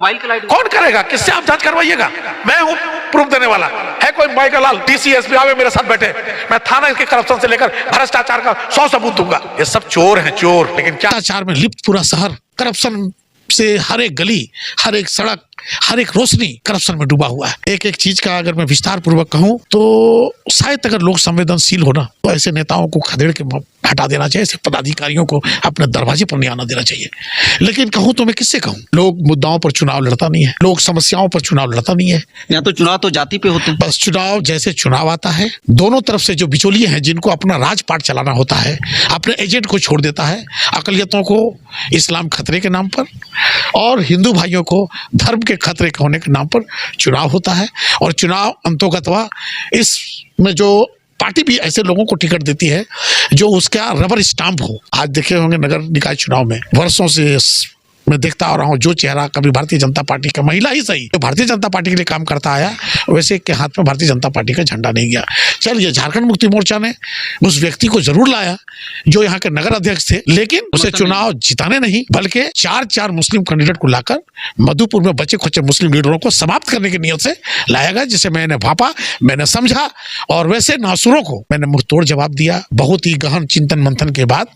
Mobile की light कौन करेगा? किससे आप जांच करवाइएगा? मैं हूं प्रूफ देने वाला। है कोई माइकल लाल डीसीएसपी आवे मेरे साथ बैठे, मैं थाना के करप्शन से लेकर भ्रष्टाचार का 100 सबूत दूंगा। ये सब चोर हैं, चोर। लेकिन क्या भ्रष्टाचार में लिप्त पूरा शहर करप्शन से, हर एक गली, हर एक सड़क, हर एक रोशनी करप्शन में डूबा हुआ है। एक एक चीज का अगर मैं विस्तार पूर्वक कहूं तो शायद अगर लोग संवेदनशील हो ना तो ऐसे नेताओं को खदेड़ के हटा देना चाहिए, ऐसे पदाधिकारियों को अपने दरवाजे पर नहीं आना देना चाहिए। लेकिन कहूं तो मैं किससे कहूं? लोग मुद्दाओं पर चुनाव लड़ता नहीं है, लोग समस्याओं पर चुनाव लड़ता नहीं है। या तो चुनाव तो जाति पे होते हैं। बस चुनाव जैसे चुनाव आता है, दोनों तरफ से जो बिचौलिए हैं जिनको अपना राजपाट चलाना होता है, अपने एजेंट को छोड़ देता है। अकलियतों को इस्लाम खतरे के नाम पर और हिंदू भाइयों को धर्म के खतरे के होने के नाम पर चुनाव होता है। और चुनाव अंतोगत्वा इसमें जो पार्टी भी ऐसे लोगों को टिकट देती है जो उसका रबर स्टाम्प हो। आज देखे होंगे नगर निकाय चुनाव में वर्षों से मैं देखता आ रहा हूँ, जो चेहरा कभी भारतीय जनता पार्टी का, महिला ही सही, जो भारतीय जनता पार्टी के लिए काम करता आया, वैसे के हाथ में भारतीय जनता पार्टी का झंडा नहीं गया। चलिए, झारखंड मुक्ति मोर्चा ने उस व्यक्ति को जरूर लाया जो यहाँ के नगर अध्यक्ष थे, लेकिन उसे चुनाव जिताने नहीं बल्कि चार मुस्लिम कैंडिडेट को लाकर मधुपुर में बचे खुचे मुस्लिम लीडरों को समाप्त करने की नियत से लाया गया, जिसे मैंने भापा, मैंने समझा और वैसे नासुरों को मैंने मुंहतोड़ जवाब दिया। बहुत ही गहन चिंतन मंथन के बाद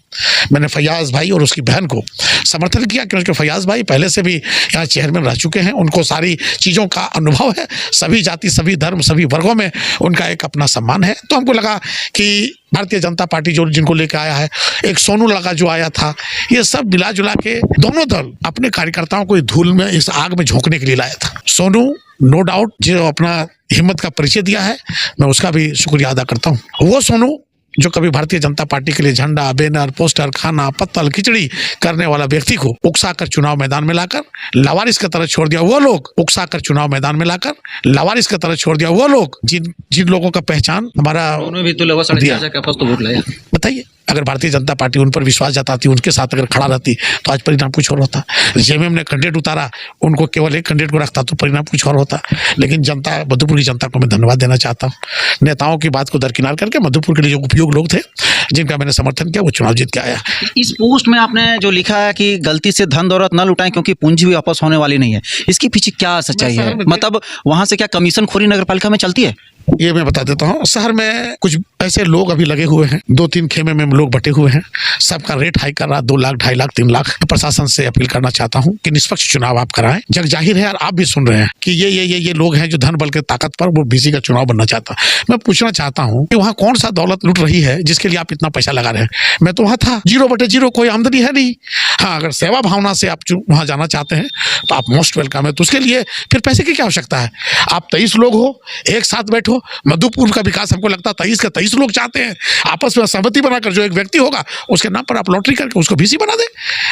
मैंने फैयाज भाई और उसकी बहन को समर्थन किया, क्योंकि फैयाज भाई पहले से भी यहाँ चेयरमैन रह चुके हैं, उनको सारी चीज़ों का अनुभव है, सभी जाति, सभी धर्म, सभी वर्गों में उनका एक अपना सम्मान है। तो हमको लगा कि भारतीय जनता पार्टी जो जिनको लेकर आया है, एक सोनू लगा जो आया था, ये सब मिला जुला के दोनों दल अपने कार्यकर्ताओं को धूल में, इस आग में झोंकने के लिए लाया था। सोनू नो डाउट जो अपना हिम्मत का परिचय दिया है, मैं उसका भी शुक्रिया अदा करता हूँ। वो सोनू जो कभी भारतीय जनता पार्टी के लिए झंडा, बैनर, पोस्टर, खाना, पत्तल, खिचड़ी करने वाला व्यक्ति को उकसाकर चुनाव मैदान में लाकर लावारिस की तरह छोड़ दिया, वो लोग उकसाकर चुनाव मैदान में लाकर लावारिस की तरह छोड़ दिया, वो लोग जिन लोगों का पहचान हमारा भी तो दिया। बताइए, अगर भारतीय जनता पार्टी उन पर विश्वास जताती, उनके साथ अगर खड़ा रहती तो आज परिणाम कुछ और होता। जेएमएम ने कैंडिडेट उतारा, उनको केवल एक कैंडिडेट को रखता तो परिणाम कुछ और होता। लेकिन जनता, मधुपुर की जनता को मैं धन्यवाद देना चाहता हूँ। नेताओं की बात को दरकिनार करके मधुपुर के लिए जो उपयोगी लोग थे, जिनका मैंने समर्थन किया, वो चुनाव जीत के आया। इस पोस्ट में आपने जो लिखा है कि गलती से धन दौलत न लुटाएं क्योंकि पूंजी भी वापस होने वाली नहीं है, इसके पीछे क्या सच्चाई है? मतलब वहां से क्या कमीशन खोरी नगर पालिका में चलती है? ये मैं बता देता हूँ। शहर में कुछ ऐसे लोग अभी लगे हुए हैं, 2-3 खेमे में लोग बटे हुए हैं, सबका रेट हाई कर रहा, 2 लाख, 2.5 लाख, 3 लाख। प्रशासन से अपील करना चाहता हूँ कि निष्पक्ष चुनाव आप कराएं। जग जाहिर है, और आप भी सुन रहे हैं कि ये लोग हैं जो धन बल के ताकत पर वो बीसी का चुनाव बनना चाहता। मैं पूछना चाहता हूँ कि वहाँ कौन सा दौलत लुट रही है जिसके लिए आप इतना पैसा लगा रहे हैं? मैं तो वहाँ था, 0/0, कोई आमदनी है नहीं। हाँ, अगर सेवा भावना से आप वहाँ जाना चाहते हैं तो आप मोस्ट वेलकम है। तो उसके लिए फिर पैसे की क्या आवश्यकता है? आप 23 लोग हो, एक साथ बैठो। मधुपुर का विकास हमको लगता है 23 के 23 लोग चाहते हैं। आपस में सहमति बनाकर जो एक व्यक्ति होगा उसके नाम पर आप लॉटरी करके उसको बीसी बना दे,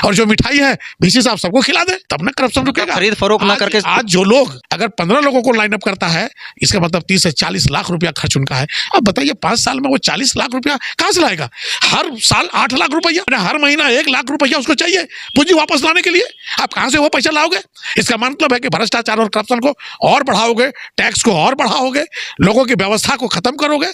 और जो मिठाई है बीसी से आप सबको खिला दे, तब ना करप्शन रुकेगा। खरीद फरोख्त ना करके आज जो लोग अगर 15 लोगों को लाइन अप करता है, इसका मतलब 30 से 40 लाख रुपया खर्च उनका है। अब बताइए 5 साल में वो 40 लाख रुपया कहां से लाएगा? हर साल 8 लाख रुपया, हर महीना 1 लाख रुपया उसको चाहिए पूंजी वापस लाने के लिए। आप कहां से वो पैसा लाओगे? इसका मतलब है कि भ्रष्टाचार और करप्शन को और बढ़ाओगे, टैक्स को और बढ़ाओगे, लोगों की व्यवस्था को खत्म करोगे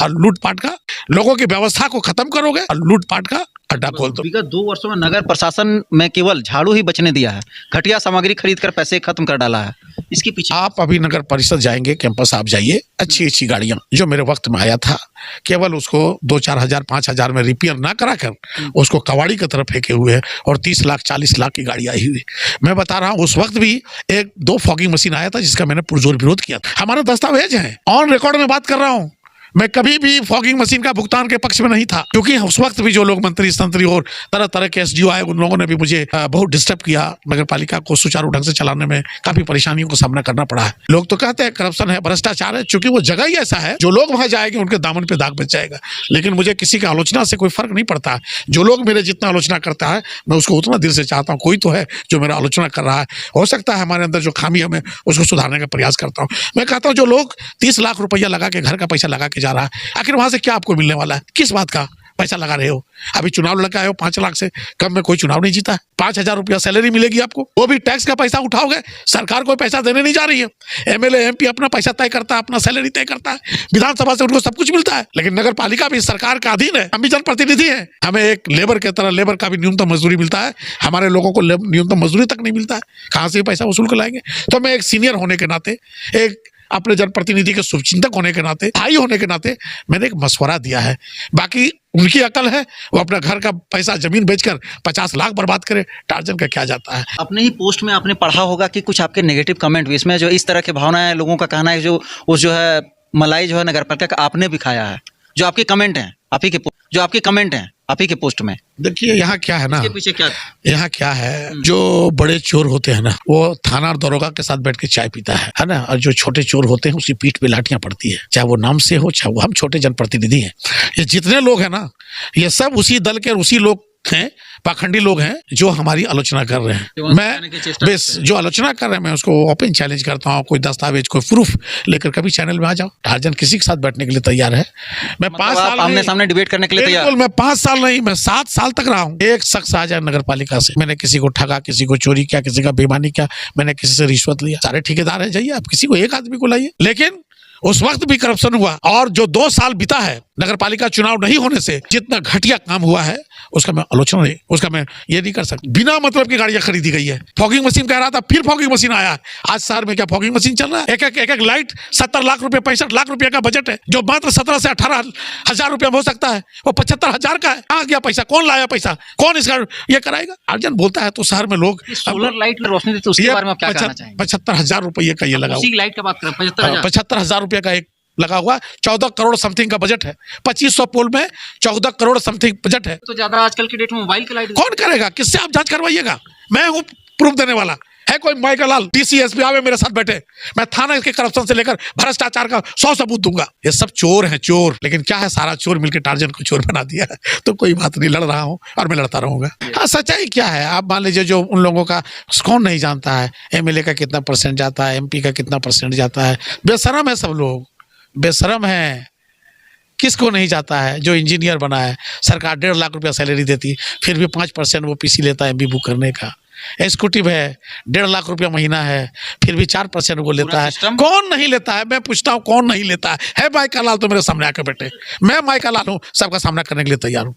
और लूटपाट का, लोगों की व्यवस्था को खत्म करोगे और लूटपाट का अड्डा खोल दो। विगत 2 वर्षों में नगर प्रशासन में केवल झाड़ू ही बचने दिया है, घटिया सामग्री खरीदकर पैसे खत्म कर डाला है। इसके पीछे आप अभी नगर परिषद जाएंगे, कैंपस आप जाइए, अच्छी गाड़ियां जो मेरे वक्त में आया था, केवल उसको 2-4 हजार 5 हजार में रिपेयर ना कराकर उसको कबाड़ी की तरफ फेंके हुए है, और 30 लाख 40 लाख की गाड़ी आई हुई। मैं बता रहा हूँ, उस वक्त भी 1-2 फॉगिंग मशीन आया था जिसका मैंने पुरजोर विरोध किया था। हमारे दस्तावेज हैं, ऑन रिकॉर्ड में बात कर रहा हूँ। मैं कभी भी फॉगिंग मशीन का भुगतान के पक्ष में नहीं था, क्योंकि उस वक्त भी जो लोग मंत्री संतरी और तरह तरह के एसडीओ आए, उन लोगों ने भी मुझे बहुत डिस्टर्ब किया। नगर पालिका को सुचारू ढंग से चलाने में काफी परेशानियों का सामना करना पड़ा है। लोग तो कहते हैं करप्शन है, भ्रष्टाचार है, चूंकि वो जगह ही ऐसा है, जो लोग वहां जाएंगे उनके दामन पे दाग बच जाएगा। लेकिन मुझे किसी की आलोचना से कोई फर्क नहीं पड़ता। जो लोग मेरे जितना आलोचना करता है, मैं उसको उतना दिल से चाहता हूँ। कोई तो है जो मेरा आलोचना कर रहा है, हो सकता है हमारे अंदर जो खामी है, मैं उसको सुधारने का प्रयास करता हूँ। मैं कहता हूँ जो लोग 30 लाख रुपया लगा के, घर का पैसा लगा के जा रहा है, आखिर वहां से क्या आपको मिलने वाला है? किस बात का? पैसा लगा रहे हो। अभी चुनाव लगा आए हो, 5 लाख से कम में कोई चुनाव नहीं जीता है। 5,000 रुपया सैलरी मिलेगी आपको, वो भी टैक्स का पैसा उठाओगे। सरकार कोई पैसा देने नहीं जा रही है। एमएलए एमपी अपना पैसा तय करता है, अपना सैलरी तय करता है, विधानसभा से उनको सब कुछ मिलता है। लेकिन नगर पालिका भी सरकार का अधीन है, हम भी जनप्रतिनिधि हैं। हमें एक लेबर की तरह लेबर का भी न्यूनतम मजदूरी मिलता है, हमारे लोगों को न्यूनतम मजदूरी तक नहीं मिलता है। कहाँ से पैसा वसूल कर लाएंगे? तो मैं एक सीनियर होने के नाते, एक अपने जनप्रतिनिधि के शुभचिंतक होने के नाते, भाई होने के नाते मैंने एक मशवरा दिया है। बाकी उनकी अकल है, वो अपना घर का पैसा जमीन बेचकर 50 लाख बर्बाद करे, टार्जन का क्या जाता है। अपने ही पोस्ट में आपने पढ़ा होगा कि कुछ आपके नेगेटिव कमेंट भी इसमें जो इस तरह की भावनाएं, लोगों का कहना है जो है मलाई जो है नगर पालिका का आपने भी खाया है। जो आपके कमेंट हैं आप ही के जो आपके कमेंट हैं आप ही के पोस्ट में, देखिए यहाँ क्या है ना, इसके पीछे क्या यहाँ क्या है, जो बड़े चोर होते हैं ना वो थाना और दरोगा के साथ बैठ के चाय पीता है ना, और जो छोटे चोर होते हैं उसकी पीठ पे लाठियां पड़ती है, चाहे वो नाम से हो चाहे वो हम छोटे जनप्रतिनिधि हैं। ये जितने लोग हैं ना ये सब उसी दल के उसी लोग हैं, पाखंडी लोग हैं जो हमारी आलोचना कर रहे हैं। मैं बस जो आलोचना कर रहे हैं मैं उसको ओपन चैलेंज करता हूँ। कोई दस्तावेज कोई प्रूफ लेकर कभी चैनल में आ जाओ, टार्जन किसी के साथ बैठने के लिए तैयार है। मैं 5 साल आमने सामने डिबेट करने के लिए तैयार। मैं 5 साल नहीं, मैं 7 साल तक रहा हूँ। एक शख्स आ जाए नगर पालिका से, मैंने किसी को ठगा, किसी को चोरी किया, किसी का बेईमानी किया, मैंने किसी से रिश्वत लिया, सारे ठेकेदार है, जाइए आप किसी को एक आदमी को लाइए। लेकिन उस वक्त भी करप्शन हुआ, और जो 2 साल बीता है नगर पालिका चुनाव नहीं होने से जितना घटिया काम हुआ है उसका मैं आलोचना नहीं, उसका मैं ये नहीं कर सकता। बिना मतलब की गाड़ियां खरीदी गई है। फॉगिंग मशीन कह रहा था, फिर फॉगिंग मशीन आया। आज शहर में क्या फॉगिंग मशीन चल रहा है? एक लाइट 70 लाख रुपए 65 लाख रुपए का बजट है, जो मात्र 17 से 18 हजार रुपया हो सकता है, वो 75 हजार का है। कहाँ गया पैसा? कौन लाया पैसा? कौन इसका ये कराएगा? अर्जन बोलता है तो शहर में लोग सोलर लाइट में रोशनी देते, उसके बारे में क्या कहना चाहेंगे? 75 हजार रुपये का ये लगा, लाइट का बात करें 75 हजार रुपये का एक लगा हुआ, 14 करोड़ समथिंग का बजट है। 2500 पोल में 14 करोड़ समथिंग बजट है। तो ज्यादा आजकल की डेट में मोबाइल की लाइट कौन करेगा? किससे आप जांच करवाइएगा? मैं हूँ प्रूफ देने वाला। है कोई माइकल लाल डीसीएसपी आवे मेरे साथ बैठे, मैं थाना के करप्शन से लेकर भ्रष्टाचार का 100 सबूत दूंगा। ये सब चोर हैं, चोर। लेकिन क्या है, सारा चोर मिलकर टार्जन को चोर बना दिया है। तो कोई बात नहीं, लड़ रहा हूँ और मैं लड़ता रहूंगा। हाँ, सच्चाई क्या है आप मान लीजिए, जो उन लोगों का कौन नहीं जानता है एमएलए का कितना % जाता है, एमपी का कितना % जाता है। बेशरम है सब लोग, बेशरम है। किसको नहीं जाता है? जो इंजीनियर बना है, सरकार 1.5 लाख रुपया सैलरी देती, फिर भी 5% वो पीसी लेता है एमबी बुक करने का। एग्जीक्यूटिव है, 1.5 लाख रुपया महीना है, फिर भी 4% वो लेता है। कौन नहीं लेता है? मैं पूछता हूँ कौन नहीं लेता है? माइकल लाल तो मेरे सामने आकर बैठे, मैं माइकल लाल हूँ, सबका सामना करने के लिए तैयार हूँ।